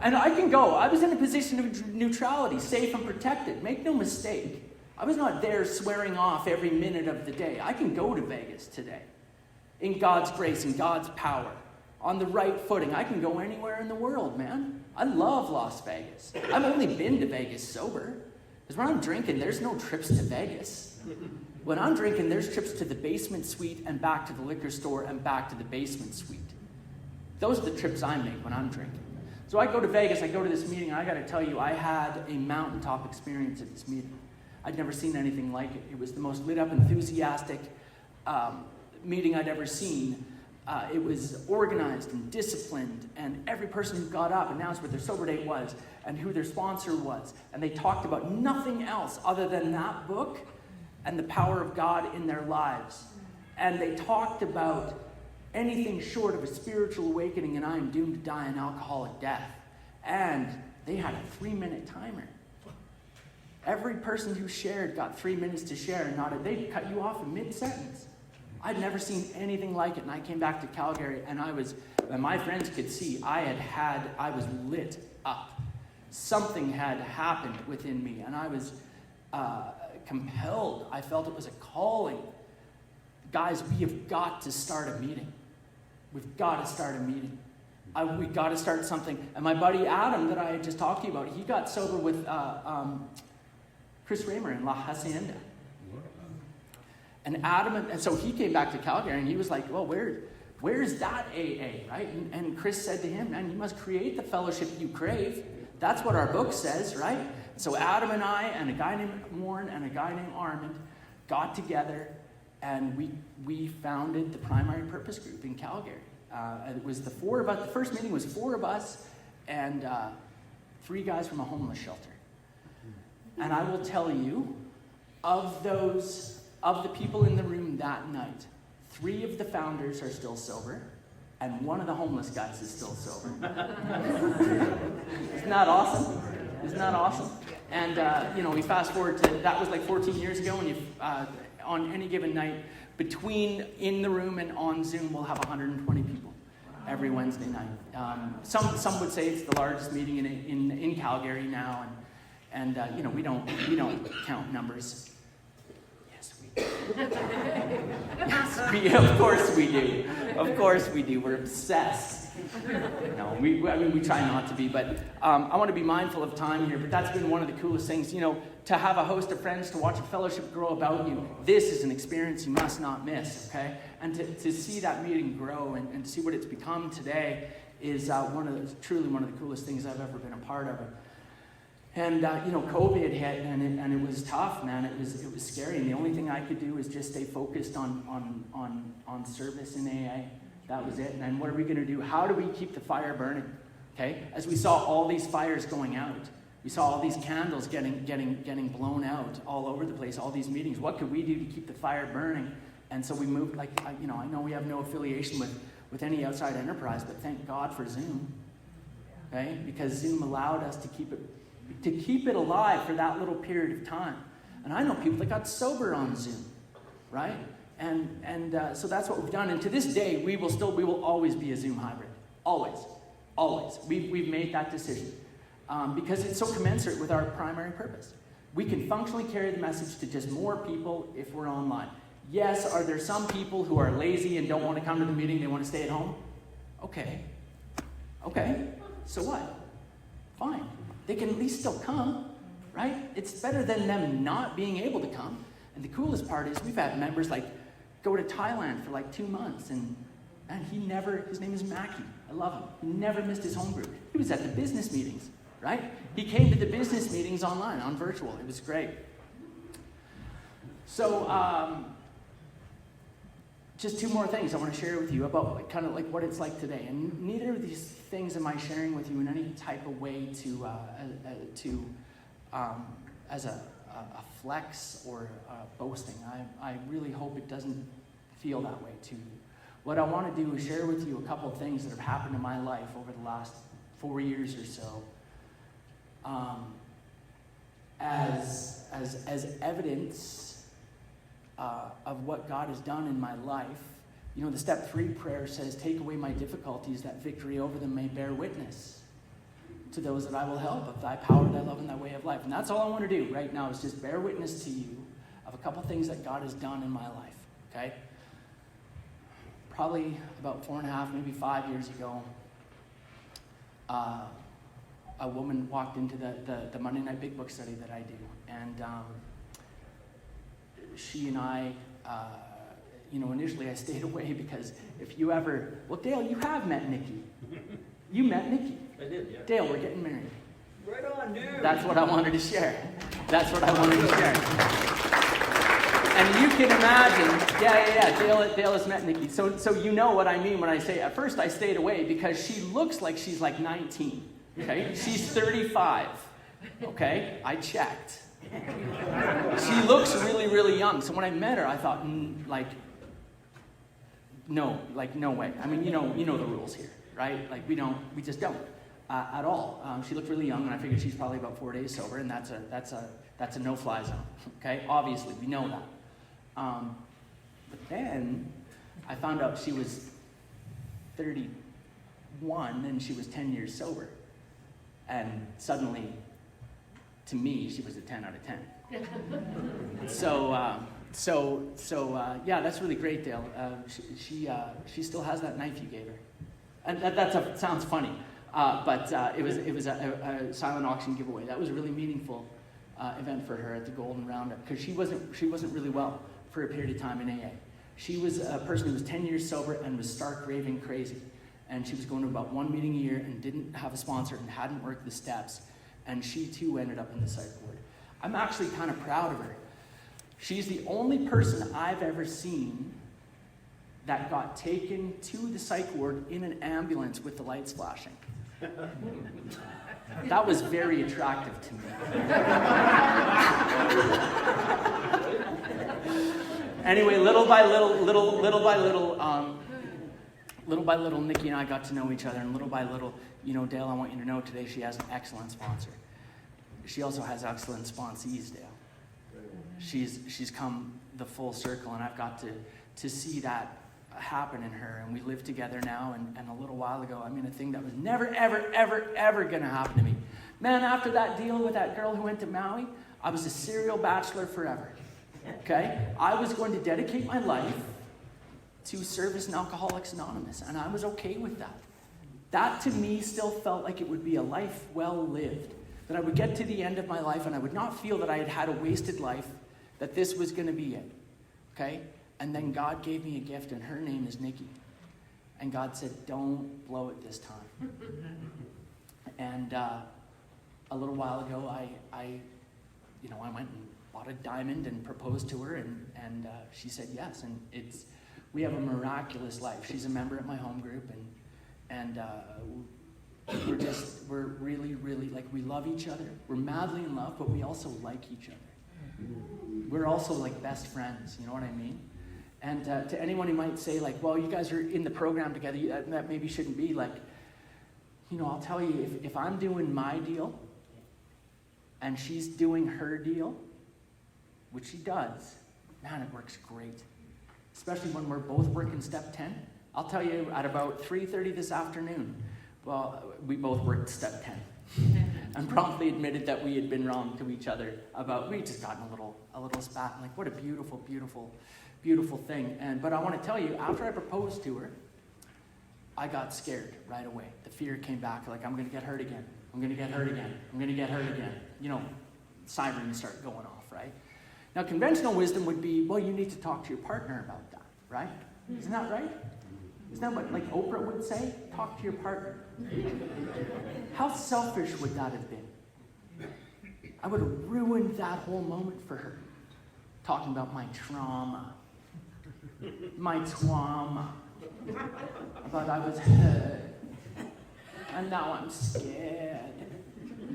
And I can go. I was in a position of neutrality, safe and protected. Make no mistake. I was not there swearing off every minute of the day. I can go to Vegas today in God's grace and God's power, on the right footing. I can go anywhere in the world, man. I love Las Vegas. I've only been to Vegas sober, because when I'm drinking, there's no trips to Vegas. When I'm drinking, there's trips to the basement suite and back to the liquor store and back to the basement suite. Those are the trips I make when I'm drinking. So I go to Vegas, I go to this meeting, and I got to tell you, I had a mountaintop experience at this meeting. I'd never seen anything like it. It was the most lit up, enthusiastic meeting I'd ever seen. It was organized and disciplined, and every person who got up announced what their sober date was and who their sponsor was. And they talked about nothing else other than that book and the power of God in their lives. And they talked about anything short of a spiritual awakening, and I am doomed to die an alcoholic death. And they had a 3-minute timer. Every person who shared got 3 minutes to share, and they'd cut you off in mid-sentence. I'd never seen anything like it, and I came back to Calgary, and my friends could see I was lit up. Something had happened within me, and I was compelled. I felt it was a calling. Guys, we have got to start a meeting. We've got to start a meeting. We've got to start something. And my buddy Adam, that I had just talked to you about, he got sober with Chris Raymer in La Hacienda. And Adam, and so he came back to Calgary, and he was like, well, where's that AA, right? And Chris said to him, man, you must create the fellowship you crave. That's what our book says, right? So Adam and I and a guy named Warren and a guy named Armand got together, and we founded the Primary Purpose Group in Calgary. It was the four of us. The first meeting was 4 of us and 3 guys from a homeless shelter. And I will tell you, of the people in the room that night, 3 of the founders are still sober, and 1 of the homeless guys is still sober. Isn't that awesome? Isn't that awesome? And we fast forward to, that was like 14 years ago, and on any given night, between in the room and on Zoom, we'll have 120 people every Wednesday night. Some would say it's the largest meeting in Calgary now, and we don't count numbers. Yes, of course we do. Of course we do. We're obsessed. No, we try not to be, but I want to be mindful of time here. But that's been one of the coolest things, to have a host of friends, to watch a fellowship grow about you. This is an experience you must not miss, okay? And to see that meeting grow and to see what it's become today is truly one of the coolest things I've ever been a part of. And COVID hit, and it was tough, man. It was scary, and the only thing I could do is just stay focused on service in AA. That was it. And then what are we going to do? How do we keep the fire burning? Okay, as we saw all these fires going out, we saw all these candles getting blown out all over the place. All these meetings. What could we do to keep the fire burning? And so we moved. I know we have no affiliation with any outside enterprise, but thank God for Zoom. Okay, because Zoom allowed us to keep it alive for that little period of time. And I know people that got sober on Zoom, right? And so that's what we've done. And to this day, we will always be a Zoom hybrid. Always. We've made that decision because it's so commensurate with our primary purpose. We can functionally carry the message to just more people if we're online. Yes, are there some people who are lazy and don't want to come to the meeting, they want to stay at home? Okay, so what? Fine. They can at least still come, right? It's better than them not being able to come. And the coolest part is we've had members go to Thailand for 2 months, and his name is Mackie. I love him. He never missed his home group. He was at the business meetings, right? He came to the business meetings online, on virtual. It was great. So, just 2 more things I want to share with you about what it's like today. And neither of these things am I sharing with you in any type of way as a flex or boasting. I really hope it doesn't feel that way to you. What I want to do is share with you a couple of things that have happened in my life over the last 4 years or so, as evidence of what God has done in my life. The step 3 prayer says, take away my difficulties, that victory over them may bear witness to those that I will help of thy power, thy love, and thy way of life. And that's all I want to do right now, is just bear witness to you of a couple things that God has done in my life, okay? Probably about 4.5, maybe 5 years ago, a woman walked into the Monday Night Big Book study that I do. And she and I, initially I stayed away because if you ever, Dale, you have met Nikki. You met Nikki. I did, yeah. Dale, we're getting married. Right on, dude. That's what I wanted to share. And you can imagine, Dale has met Nikki. So you know what I mean when I say, at first I stayed away because she looks like she's 19, okay? She's 35, okay? I checked. She looks really, really young. So when I met her, I thought, no way. I mean, you know the rules here, right? We just don't at all. She looked really young, and I figured she's probably about 4 days sober, and that's a no-fly zone. Okay, obviously we know that. But then I found out she was 31 and she was 10 years sober. And suddenly, to me, she was a 10 out of 10. Yeah, that's really great, Dale. She still has that knife you gave her. And that sounds funny, but it was a silent auction giveaway. That was a really meaningful event for her at the Golden Roundup, because she wasn't really well for a period of time in AA. She was a person who was 10 years sober and was stark raving crazy. And she was going to about one meeting a year and didn't have a sponsor and hadn't worked the steps. And she too ended up in the psych ward. I'm actually kind of proud of her. She's the only person I've ever seen that got taken to the psych ward in an ambulance with the lights flashing. That was very attractive to me. Anyway, little by little, Nikki and I got to know each other, and little by little, Dale, I want you to know today she has an excellent sponsor. She also has excellent sponsees, Dale. She's come the full circle, and I've got to see that happen in her, and we live together now, and a little while ago, a thing that was never, ever, ever, ever going to happen to me. Man, after that deal with that girl who went to Maui, I was a serial bachelor forever, okay? I was going to dedicate my life to service in Alcoholics Anonymous, and I was okay with that. That, to me, still felt like it would be a life well lived, that I would get to the end of my life, and I would not feel that I had had a wasted life, that this was going to be it, okay? And then God gave me a gift, and her name is Nikki. And God said, don't blow it this time. And a little while ago, I went and bought a diamond and proposed to her, and she said yes. And we have a miraculous life. She's a member at my home group, and we're really, really, we love each other. We're madly in love, but we also like each other. We're also like best friends, you know what I mean? And to anyone who might say, well, you guys are in the program together, that maybe shouldn't be, I'll tell you, if I'm doing my deal and she's doing her deal, which she does, man, it works great. Especially when we're both working step 10. I'll tell you, at about 3:30 this afternoon, we both worked step 10. And promptly admitted that we had been wrong to each other we just gotten a little spat. And what a beautiful, beautiful, beautiful thing. But I want to tell you, after I proposed to her, I got scared right away. The fear came back, I'm going to get hurt again. I'm going to get hurt again. I'm going to get hurt again. Sirens start going off, right? Now, conventional wisdom would be, you need to talk to your partner about that, right? Isn't that right? Isn't that what, Oprah would say? Talk to your partner. How selfish would that have been? I would have ruined that whole moment for her. Talking about my trauma. My trauma. About I was hurt. And now I'm scared.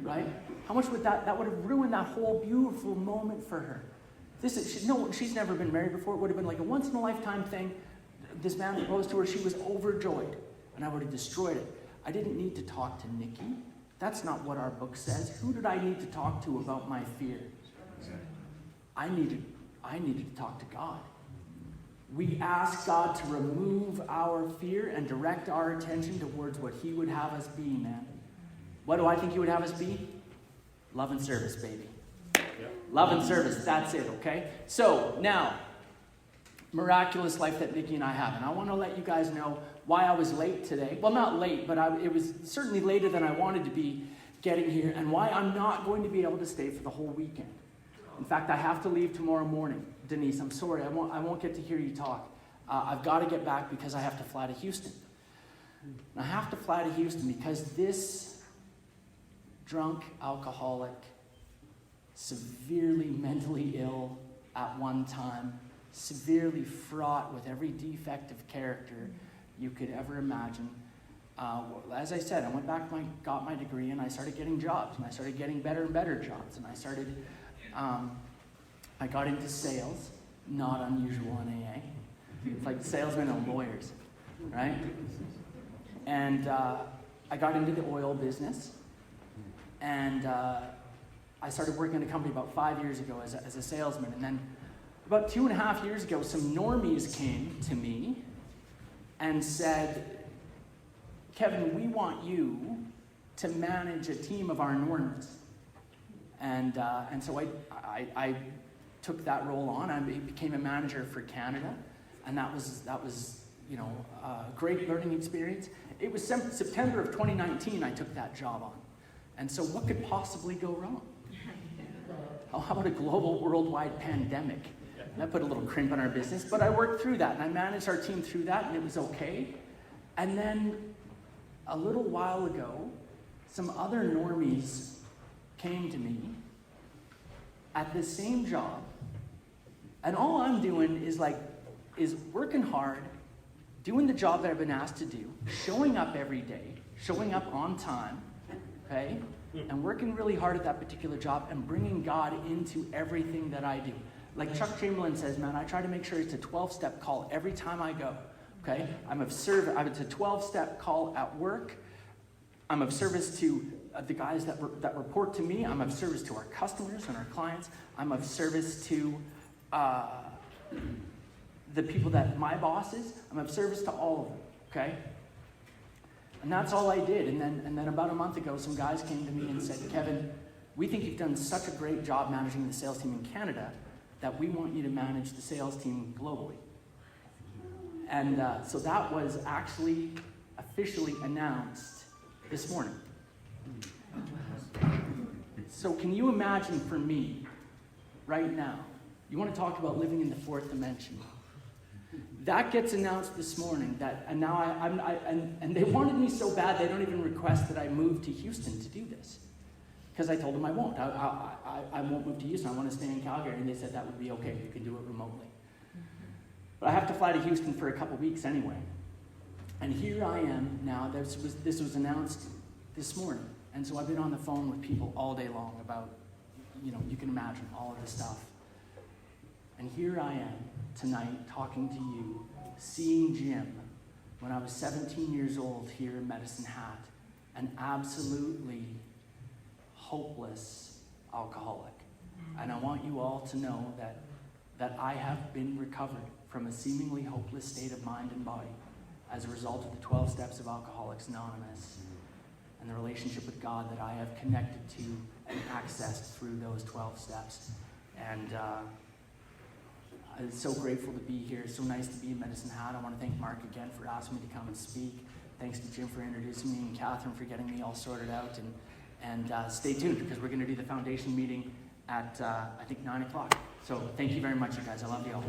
Right? How much would that would have ruined that whole beautiful moment for her. She's never been married before. It would have been a once-in-a-lifetime thing. This man proposed to her. She was overjoyed. And I would have destroyed it. I didn't need to talk to Nikki. That's not what our book says. Who did I need to talk to about my fear? I needed to talk to God. We ask God to remove our fear and direct our attention towards what He would have us be, man. What do I think He would have us be? Love and service, baby. Love and service, that's it, okay? So, now, miraculous life that Nikki and I have. And I want to let you guys know why I was late today. Well, not late, but it was certainly later than I wanted to be getting here, and why I'm not going to be able to stay for the whole weekend. In fact, I have to leave tomorrow morning. Denise, I'm sorry, I won't get to hear you talk. I've got to get back because I have to fly to Houston. And I have to fly to Houston because this drunk alcoholic, severely mentally ill at one time, severely fraught with every defect of character you could ever imagine. As I said, I went back, got my degree, and I started getting jobs, and I started getting better and better jobs, and I got into sales, not unusual in AA. It's like salesmen and lawyers, right? And I got into the oil business, and I started working at a company about 5 years ago as a salesman, and then About 2.5 years ago, some normies came to me and said, Kevin, we want you to manage a team of our normies. And so I took that role on. I became a manager for Canada, and that was a great learning experience. It was September of 2019 I took that job on. And so what could possibly go wrong? How about a global worldwide pandemic? That put a little crimp in our business, but I worked through that, and I managed our team through that, and it was okay. And then a little while ago, some other normies came to me at the same job, and all I'm doing is working hard, doing the job that I've been asked to do, showing up every day, showing up on time, okay, and working really hard at that particular job and bringing God into everything that I do. Like Chuck Chamberlain says, man, I try to make sure it's a 12-step call every time I go, okay? It's a 12-step call at work. I'm of service to the guys that report to me. I'm of service to our customers and our clients. I'm of service to the people that my boss is. I'm of service to all of them, okay? And that's all I did. And then about a month ago, some guys came to me and said, Kevin, we think you've done such a great job managing the sales team in Canada that we want you to manage the sales team globally. And so that was actually officially announced this morning. So can you imagine for me, right now, you want to talk about living in the fourth dimension. That gets announced this morning, and they wanted me so bad they don't even request that I move to Houston to do this. Because I told them I won't. I won't move to Houston. I want to stay in Calgary. And they said that would be okay. You can do it remotely. But I have to fly to Houston for a couple weeks anyway. And here I am now. This was announced this morning. And so I've been on the phone with people all day long about, you can imagine all of this stuff. And here I am tonight talking to you, seeing Jim when I was 17 years old here in Medicine Hat, an absolutely hopeless alcoholic. And I want you all to know that I have been recovered from a seemingly hopeless state of mind and body as a result of the 12 steps of Alcoholics Anonymous and the relationship with God that I have connected to and accessed through those 12 steps. And I'm so grateful to be here. It's so nice to be in Medicine Hat. I want to thank Mark again for asking me to come and speak. Thanks to Jim for introducing me and Catherine for getting me all sorted out. And stay tuned, because we're going to do the foundation meeting at, I think, 9 o'clock. So thank you very much, you guys. I love you all.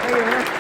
Hey, Eric.